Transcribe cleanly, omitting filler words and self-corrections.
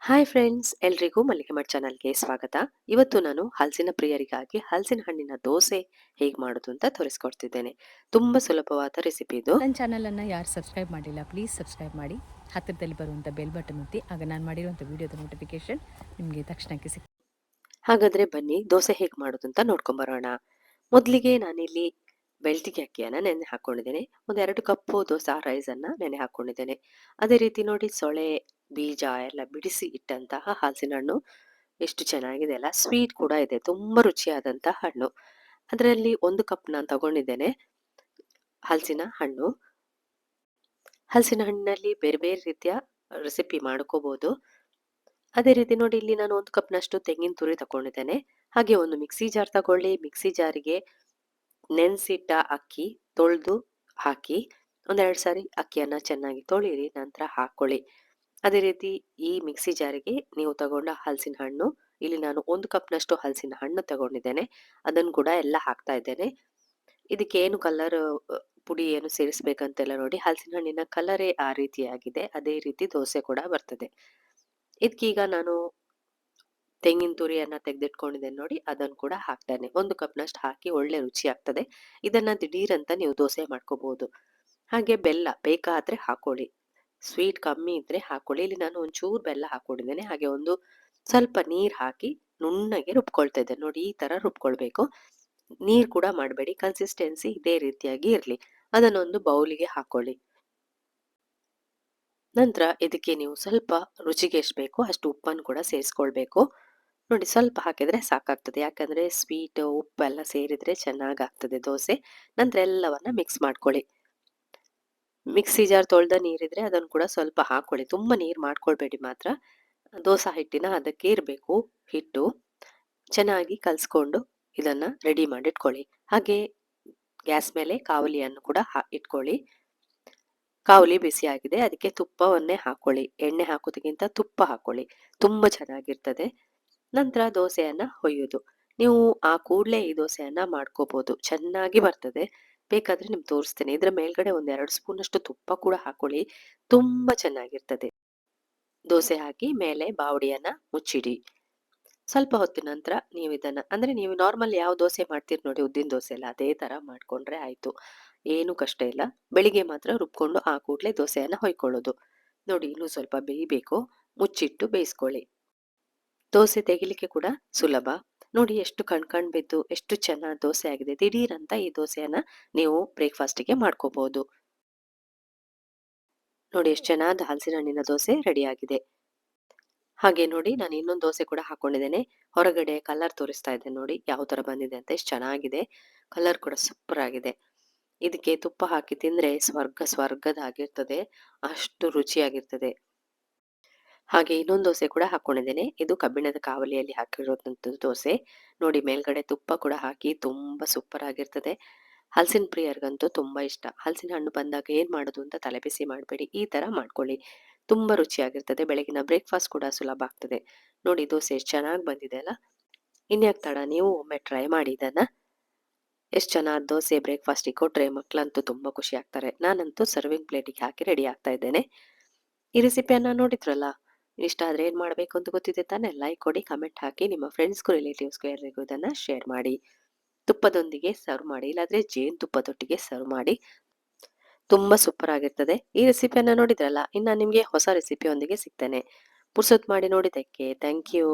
Hi friends, ಎಲ್ರಿಗೂ ಮಲ್ಲಿಗೆ ಮಠ್ ಚಾನಲ್ಗೆ ಸ್ವಾಗತ. ಇವತ್ತು ನಾನು ಹಲಸಿನ ಪ್ರಿಯರಿಗಾಗಿ ಹಲಸಿನ ಹಣ್ಣಿನ ದೋಸೆ ಹೇಗೆ ಮಾಡೋದು ಅಂತ ತೋರಿಸ್ಕೊಡ್ತಿದ್ದೇನೆ. ತುಂಬಾ ಸುಲಭವಾದ ರೆಸಿಪಿ ಇದು. ನನ್ನ ಚಾನಲನ್ನು ಯಾರು ಸಬ್ಸ್ಕ್ರೈಬ್ ಮಾಡಿಲ್ಲ ಪ್ಲೀಸ್ ಸಬ್ಸ್ಕ್ರೈಬ್ ಮಾಡಿ. ಹತ್ತಿರದಲ್ಲಿ ಬರುವಂಥ ಬೆಲ್ ಬಟನ್ ಒತ್ತಿ, ಆಗ ನಾನು ಮಾಡಿರುವಂಥ ವಿಡಿಯೋದ ನೋಟಿಫಿಕೇಶನ್ ನಿಮಗೆ ತಕ್ಷಣಕ್ಕೆ ಸಿಗ್ತದೆ. ಹಾಗಾದ್ರೆ ಬನ್ನಿ ದೋಸೆ ಹೇಗೆ ಮಾಡೋದು ಅಂತ ನೋಡ್ಕೊಂಬರೋಣ. ಮೊದಲಿಗೆ ನಾನಿಲ್ಲಿ ಬೆಳ್ತಿಗೆ ಅಕ್ಕಿಯನ್ನ ನೆನೆ ಹಾಕೊಂಡಿದ್ದೇನೆ. ಒಂದು 2 ಕಪ್ಪು ದೋಸೆ ರೈಸ್ ಅನ್ನ ನೆನೆ ಹಾಕೊಂಡಿದ್ದೇನೆ. ಅದೇ ರೀತಿ ನೋಡಿ ಸೊಳೆ ಬೀಜ ಎಲ್ಲ ಬಿಡಿಸಿ ಇಟ್ಟಂತಹ ಹಲಸಿನ ಹಣ್ಣು ಎಷ್ಟು ಚೆನ್ನಾಗಿದೆ ಅಲ್ಲ, ಸ್ವೀಟ್ ಕೂಡ ಇದೆ, ತುಂಬಾ ರುಚಿಯಾದಂತಹ ಹಣ್ಣು. ಅದರಲ್ಲಿ 1 ಕಪ್ ನಾನು ತಗೊಂಡಿದ್ದೇನೆ ಹಲಸಿನ ಹಣ್ಣು. ಹಲಸಿನ ಹಣ್ಣಿನಲ್ಲಿ ಬೇರೆ ಬೇರೆ ರೀತಿಯ ರೆಸಿಪಿ ಮಾಡ್ಕೋಬಹುದು. ಅದೇ ರೀತಿ ನೋಡಿ ಇಲ್ಲಿ ನಾನು 1 ಕಪ್ನಷ್ಟು ತೆಂಗಿನ ತುರಿ ತಗೊಂಡಿದ್ದೇನೆ. ಹಾಗೆ ಒಂದು ಮಿಕ್ಸಿ ಜಾರ್ ತಗೊಳ್ಳಿ. ಮಿಕ್ಸಿ ಜಾರಿಗೆ ನೆನೆಸಿಟ್ಟ ಅಕ್ಕಿ ತೊಳೆದು ಹಾಕಿ, ಒಂದೆರಡು ಸಾರಿ ಅಕ್ಕಿಯನ್ನ ಚೆನ್ನಾಗಿ ತೊಳಿರಿ, ನಂತರ ಹಾಕೊಳ್ಳಿ. ಅದೇ ರೀತಿ ಈ ಮಿಕ್ಸಿ ಜಾರಿಗೆ ನೀವು ತಗೊಂಡ ಹಲಸಿನ ಹಣ್ಣು, ಇಲ್ಲಿ ನಾನು 1 ಕಪ್ನಷ್ಟು ಹಲಸಿನ ಹಣ್ಣು ತಗೊಂಡಿದ್ದೇನೆ, ಅದನ್ನು ಕೂಡ ಎಲ್ಲ ಹಾಕ್ತಾ ಇದ್ದೇನೆ. ಇದಕ್ಕೆ ಏನು ಕಲರ್ ಪುಡಿ ಏನು ಸೇರಿಸ್ಬೇಕಂತೆಲ್ಲ ನೋಡಿ, ಹಲಸಿನ ಹಣ್ಣಿನ ಕಲರೇ ಆ ರೀತಿಯಾಗಿದೆ, ಅದೇ ರೀತಿ ದೋಸೆ ಕೂಡ ಬರ್ತದೆ. ಇದಕ್ಕೀಗ ನಾನು ತೆಂಗಿನ ತುರಿಯನ್ನ ತೆಗೆದಿಟ್ಕೊಂಡಿದ್ದೇನೆ ನೋಡಿ, ಅದನ್ನು ಕೂಡ ಹಾಕ್ತೇನೆ. 1 ಕಪ್ನಷ್ಟು ಹಾಕಿ ಒಳ್ಳೆ ರುಚಿ ಆಗ್ತದೆ. ಇದನ್ನ ದಿಢೀರಂತ ನೀವು ದೋಸೆ ಮಾಡ್ಕೋಬಹುದು. ಹಾಗೆ ಬೆಲ್ಲ ಬೇಕಾದ್ರೆ ಹಾಕೊಳ್ಳಿ, ಸ್ವೀಟ್ ಕಮ್ಮಿ ಇದ್ರೆ ಹಾಕೊಳ್ಳಿ. ಇಲ್ಲಿ ನಾನು ಒಂಚೂರು ಬೆಲ್ಲ ಹಾಕೊಂಡಿದ್ದೇನೆ. ಹಾಗೆ ಒಂದು ಸ್ವಲ್ಪ ನೀರ್ ಹಾಕಿ ನುಣ್ಣಗೆ ರುಬ್ಕೊಳ್ತಾ ಇದ್ದೇನೆ ನೋಡಿ, ಈ ತರ ರುಬ್ಕೊಳ್ಬೇಕು. ನೀರ್ ಕೂಡ ಮಾಡಬೇಡಿ, ಕನ್ಸಿಸ್ಟೆನ್ಸಿ ಇದೇ ರೀತಿಯಾಗಿ ಇರ್ಲಿ. ಅದನ್ನೊಂದು ಬೌಲಿಗೆ ಹಾಕೊಳ್ಳಿ. ನಂತರ ಇದಕ್ಕೆ ನೀವು ಸ್ವಲ್ಪ ರುಚಿಗೆ ಎಷ್ಟು ಬೇಕೋ ಅಷ್ಟು ಉಪ್ಪನ್ನು ಕೂಡ ಸೇರಿಸ್ಕೊಳ್ಬೇಕು. ನೋಡಿ ಸ್ವಲ್ಪ ಹಾಕಿದ್ರೆ ಸಾಕಾಗ್ತದೆ, ಯಾಕಂದ್ರೆ ಸ್ವೀಟ್ ಉಪ್ಪೆಲ್ಲ ಸೇರಿದ್ರೆ ಚೆನ್ನಾಗಾಗ್ತದೆ ದೋಸೆ. ನಂತರ ಎಲ್ಲವನ್ನ ಮಿಕ್ಸ್ ಮಾಡ್ಕೊಳ್ಳಿ. ಮಿಕ್ಸಿ ಜಾರ್ ತೊಳ್ದ ನೀರಿದ್ರೆ ಅದನ್ನು ಕೂಡ ಸ್ವಲ್ಪ ಹಾಕೊಳ್ಳಿ, ತುಂಬಾ ನೀರು ಮಾಡ್ಕೊಳ್ಬೇಡಿ ಮಾತ್ರ. ದೋಸೆ ಹಿಟ್ಟಿನ ಅದಕ್ಕೆ ಇರಬೇಕು ಹಿಟ್ಟು. ಚೆನ್ನಾಗಿ ಕಲ್ಸ್ಕೊಂಡು ಇದನ್ನ ರೆಡಿ ಮಾಡಿ ಇಟ್ಕೊಳ್ಳಿ. ಹಾಗೆ ಗ್ಯಾಸ್ ಮೇಲೆ ಕಾವಲಿಯನ್ನು ಕೂಡ ಇಟ್ಕೊಳ್ಳಿ. ಕಾವಲಿ ಬಿಸಿ ಆಗಿದೆ, ಅದಕ್ಕೆ ತುಪ್ಪವನ್ನೇ ಹಾಕೊಳ್ಳಿ. ಎಣ್ಣೆ ಹಾಕೋದಕ್ಕಿಂತ ತುಪ್ಪ ಹಾಕೊಳ್ಳಿ, ತುಂಬಾ ಚೆನ್ನಾಗಿರ್ತದೆ. ನಂತರ ದೋಸೆಯನ್ನ ಹೊಯ್ಯೋದು. ನೀವು ಆ ಕೂಡಲೇ ಈ ದೋಸೆಯನ್ನ ಮಾಡ್ಕೋಬಹುದು, ಚೆನ್ನಾಗಿ ಬರ್ತದೆ. ಬೇಕಾದ್ರೆ ನಿಮ್ಗೆ ತೋರಿಸ್ತೇನೆ. ಇದ್ರ ಮೇಲ್ಗಡೆ ಒಂದ್ 2 ಸ್ಪೂನ್ ಅಷ್ಟು ತುಪ್ಪ ಕೂಡ ಹಾಕೊಳ್ಳಿ, ತುಂಬಾ ಚೆನ್ನಾಗಿರ್ತದೆ. ದೋಸೆ ಹಾಕಿ ಮೇಲೆ ಬಾವಡಿಯನ್ನ ಮುಚ್ಚಿಡಿ. ಸ್ವಲ್ಪ ಹೊತ್ತಿನ ನಂತರ ನೀವು ಇದನ್ನ, ಅಂದ್ರೆ ನೀವು ನಾರ್ಮಲ್ ಯಾವ ದೋಸೆ ಮಾಡ್ತೀರಿ ನೋಡಿ, ಉದ್ದಿನ ದೋಸೆ ಎಲ್ಲ ಅದೇ ತರ ಮಾಡ್ಕೊಂಡ್ರೆ ಆಯ್ತು, ಏನು ಕಷ್ಟ ಇಲ್ಲ. ಬೆಳಿಗ್ಗೆ ಮಾತ್ರ ರುಬ್ಕೊಂಡು ಆ ಕೂಡಲೇ ದೋಸೆಯನ್ನ ಹೊಯ್ಕೊಳ್ಳೋದು. ನೋಡಿ ಇನ್ನೂ ಸ್ವಲ್ಪ ಬೇಯಬೇಕು, ಮುಚ್ಚಿಟ್ಟು ಬೇಯಿಸ್ಕೊಳ್ಳಿ. ದೋಸೆ ತೆಗಿಲಿಕ್ಕೆ ಕೂಡ ಸುಲಭ. ನೋಡಿ ಎಷ್ಟು ಕಣ್ ಬಿದ್ದು ಎಷ್ಟು ಚೆನ್ನಾಗಿ ದೋಸೆ ಆಗಿದೆ. ದಿಢೀರಂತ ಈ ದೋಸೆಯನ್ನ ನೀವು ಬ್ರೇಕ್ಫಾಸ್ಟಿಗೆ ಮಾಡ್ಕೋಬಹುದು. ನೋಡಿ ಎಷ್ಟು ಚೆನ್ನಾದ ಹಲಸಿನ ಹಣ್ಣಿನ ದೋಸೆ ರೆಡಿ ಆಗಿದೆ. ಹಾಗೆ ನೋಡಿ ನಾನು ಇನ್ನೊಂದು ದೋಸೆ ಕೂಡ ಹಾಕೊಂಡಿದ್ದೇನೆ. ಹೊರಗಡೆ ಕಲರ್ ತೋರಿಸ್ತಾ ಇದ್ದೇನೆ ನೋಡಿ ಯಾವ ತರ ಬಂದಿದೆ ಅಂತ, ಎಷ್ಟು ಚೆನ್ನಾಗಿದೆ. ಕಲರ್ ಕೂಡ ಸೂಪರ್ ಆಗಿದೆ. ಇದಕ್ಕೆ ತುಪ್ಪ ಹಾಕಿ ತಿಂದ್ರೆ ಸ್ವರ್ಗದಾಗಿರ್ತದೆ, ಅಷ್ಟು ರುಚಿಯಾಗಿರ್ತದೆ. ಹಾಗೆ ಇನ್ನೊಂದು ದೋಸೆ ಕೂಡ ಹಾಕೊಂಡಿದ್ದೇನೆ. ಇದು ಕಬ್ಬಿಣದ ಕಾವಲಿಯಲ್ಲಿ ಹಾಕಿರುವಂತದ್ದು ದೋಸೆ. ನೋಡಿ ಮೇಲ್ಗಡೆ ತುಪ್ಪ ಕೂಡ ಹಾಕಿ ತುಂಬಾ ಸೂಪರ್ ಆಗಿರ್ತದೆ. ಹಲಸಿನ ಪ್ರಿಯರಿಗಂತೂ ತುಂಬಾ ಇಷ್ಟ. ಹಲಸಿನ ಹಣ್ಣು ಬಂದಾಗ ಏನ್ ಮಾಡೋದು ಅಂತ ತಲೆಬಿಸಿ ಮಾಡಬೇಡಿ, ಈ ತರ ಮಾಡ್ಕೊಳ್ಳಿ, ತುಂಬಾ ರುಚಿಯಾಗಿರ್ತದೆ. ಬೆಳಗಿನ ಬ್ರೇಕ್ಫಾಸ್ಟ್ ಕೂಡ ಸುಲಭ ಆಗ್ತದೆ. ನೋಡಿ ದೋಸೆ ಎಷ್ಟು ಚೆನ್ನಾಗಿ ಬಂದಿದೆ ಅಲ್ಲ. ಇನ್ಯಾಕ್ ತಡ, ನೀವು ಒಮ್ಮೆ ಟ್ರೈ ಮಾಡಿ ಇದನ್ನ. ಎಷ್ಟು ಚೆನ್ನಾದ ದೋಸೆ ಬ್ರೇಕ್ಫಾಸ್ಟಿಗೆ ಕೊಟ್ರೆ ಮಕ್ಕಳಂತೂ ತುಂಬಾ ಖುಷಿ ಆಗ್ತಾರೆ. ನಾನಂತೂ ಸರ್ವಿಂಗ್ ಪ್ಲೇಟಿಗೆ ಹಾಕಿ ರೆಡಿ ಆಗ್ತಾ ಇದ್ದೇನೆ. ಈ ರೆಸಿಪಿಯನ್ನ ನೋಡಿದ್ರಲ್ಲ, ಇಷ್ಟ ಆದ್ರೆ ಏನ್ ಮಾಡ್ಬೇಕು ಅಂತ ಗೊತ್ತಿದೆ ತಾನೆ. ಲೈಕ್ ಕೊಡಿ, ಕಮೆಂಟ್ ಹಾಕಿ, ನಿಮ್ಮ ಫ್ರೆಂಡ್ಸ್ಗೂ ರಿಲೇಟಿವ್ಸ್ಗೂ ಎಲ್ಲರಿಗೂ ಇದನ್ನ ಶೇರ್ ಮಾಡಿ. ತುಪ್ಪದೊಂದಿಗೆ ಸರ್ವ್ ಮಾಡಿ, ಇಲ್ಲಾಂದ್ರೆ ಜೇನುತುಪ್ಪದೊಟ್ಟಿಗೆ ಸರ್ವ್ ಮಾಡಿ, ತುಂಬಾ ಸೂಪರ್ ಆಗಿರ್ತದೆ. ಈ ರೆಸಿಪಿಯನ್ನ ನೋಡಿದ್ರಲ್ಲ, ಇನ್ನ ನಿಮ್ಗೆ ಹೊಸ ರೆಸಿಪಿಯೊಂದಿಗೆ ಸಿಗ್ತೇನೆ. ಪುರ್ಸೊತ್ ಮಾಡಿ ನೋಡಿದ್ದಕ್ಕೆ ಥ್ಯಾಂಕ್ ಯು.